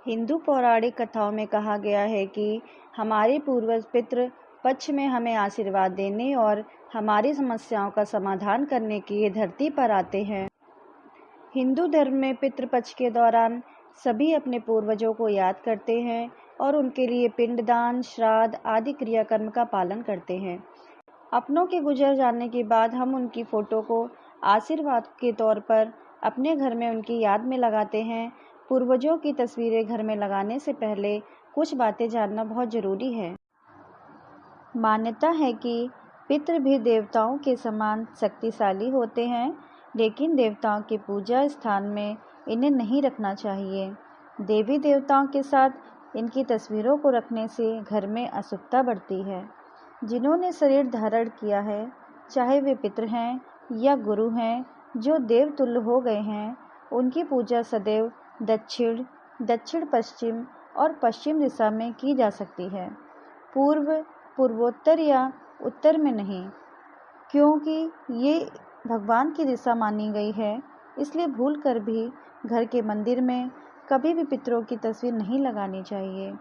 हिंदू पौराणिक कथाओं में कहा गया है कि हमारे पूर्वज पितृ पक्ष में हमें आशीर्वाद देने और हमारी समस्याओं का समाधान करने के लिए धरती पर आते हैं। हिंदू धर्म में पितृपक्ष के दौरान सभी अपने पूर्वजों को याद करते हैं और उनके लिए पिंडदान, श्राद्ध आदि क्रियाकर्म का पालन करते हैं। अपनों के गुजर जाने के बाद हम उनकी फोटो को आशीर्वाद के तौर पर अपने घर में उनकी याद में लगाते हैं। पूर्वजों की तस्वीरें घर में लगाने से पहले कुछ बातें जानना बहुत ज़रूरी है। मान्यता है कि पितृ भी देवताओं के समान शक्तिशाली होते हैं, लेकिन देवताओं की पूजा स्थान में इन्हें नहीं रखना चाहिए। देवी देवताओं के साथ इनकी तस्वीरों को रखने से घर में अशुभता बढ़ती है। जिन्होंने शरीर धारण किया है, चाहे वे पितृ हैं या गुरु हैं जो देवतुल्य हो गए हैं, उनकी पूजा सदैव दक्षिण, दक्षिण पश्चिम और पश्चिम दिशा में की जा सकती है, पूर्व, पूर्वोत्तर या उत्तर में नहीं, क्योंकि ये भगवान की दिशा मानी गई है। इसलिए भूल कर भी घर के मंदिर में कभी भी पितरों की तस्वीर नहीं लगानी चाहिए।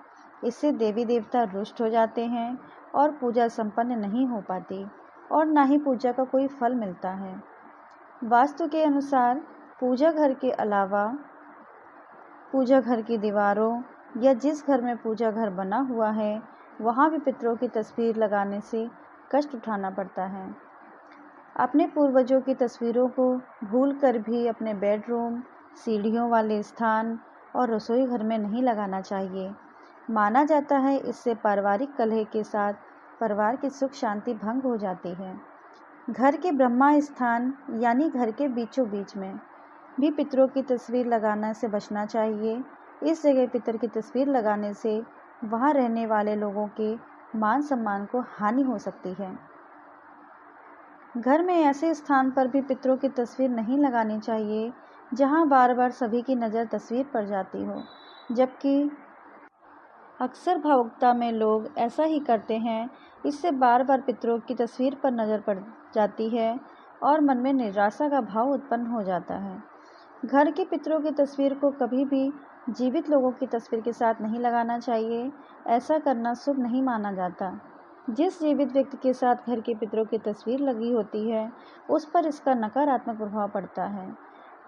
इससे देवी देवता रुष्ट हो जाते हैं और पूजा संपन्न नहीं हो पाती और ना ही पूजा का कोई फल मिलता है। वास्तु के अनुसार पूजा घर के अलावा पूजा घर की दीवारों या जिस घर में पूजा घर बना हुआ है, वहाँ भी पितरों की तस्वीर लगाने से कष्ट उठाना पड़ता है। अपने पूर्वजों की तस्वीरों को भूलकर भी अपने बेडरूम, सीढ़ियों वाले स्थान और रसोई घर में नहीं लगाना चाहिए। माना जाता है इससे पारिवारिक कलह के साथ परिवार की सुख शांति भंग हो जाती है। घर के ब्रह्मा स्थान यानी घर के बीचों बीच में भी पितरों की तस्वीर लगाने से बचना चाहिए। इस जगह पितर की तस्वीर लगाने से वहाँ रहने वाले लोगों के मान सम्मान को हानि हो सकती है। घर में ऐसे स्थान पर भी पितरों की तस्वीर नहीं लगानी चाहिए जहाँ बार बार सभी की नज़र तस्वीर पर जाती हो, जबकि अक्सर भावुकता में लोग ऐसा ही करते हैं। इससे बार बार पितरों की तस्वीर पर नज़र पड़ जाती है और मन में निराशा का भाव उत्पन्न हो जाता है। घर के पितरों की तस्वीर को कभी भी जीवित लोगों की तस्वीर के साथ नहीं लगाना चाहिए। ऐसा करना शुभ नहीं माना जाता। जिस जीवित व्यक्ति के साथ घर के पितरों की तस्वीर लगी होती है, उस पर इसका नकारात्मक प्रभाव पड़ता है।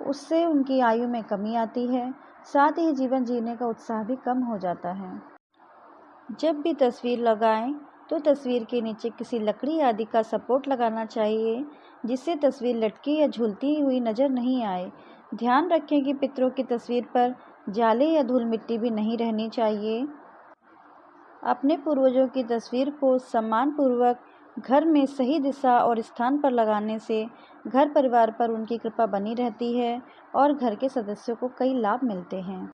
उससे उनकी आयु में कमी आती है, साथ ही जीवन जीने का उत्साह भी कम हो जाता है। जब भी तस्वीर लगाएं तो तस्वीर के नीचे किसी लकड़ी आदि का सपोर्ट लगाना चाहिए, जिससे तस्वीर लटकी या झूलती हुई नज़र नहीं आए। ध्यान रखें कि पितरों की तस्वीर पर जाले या धूल मिट्टी भी नहीं रहनी चाहिए। अपने पूर्वजों की तस्वीर को सम्मानपूर्वक घर में सही दिशा और स्थान पर लगाने से घर परिवार पर उनकी कृपा बनी रहती है और घर के सदस्यों को कई लाभ मिलते हैं।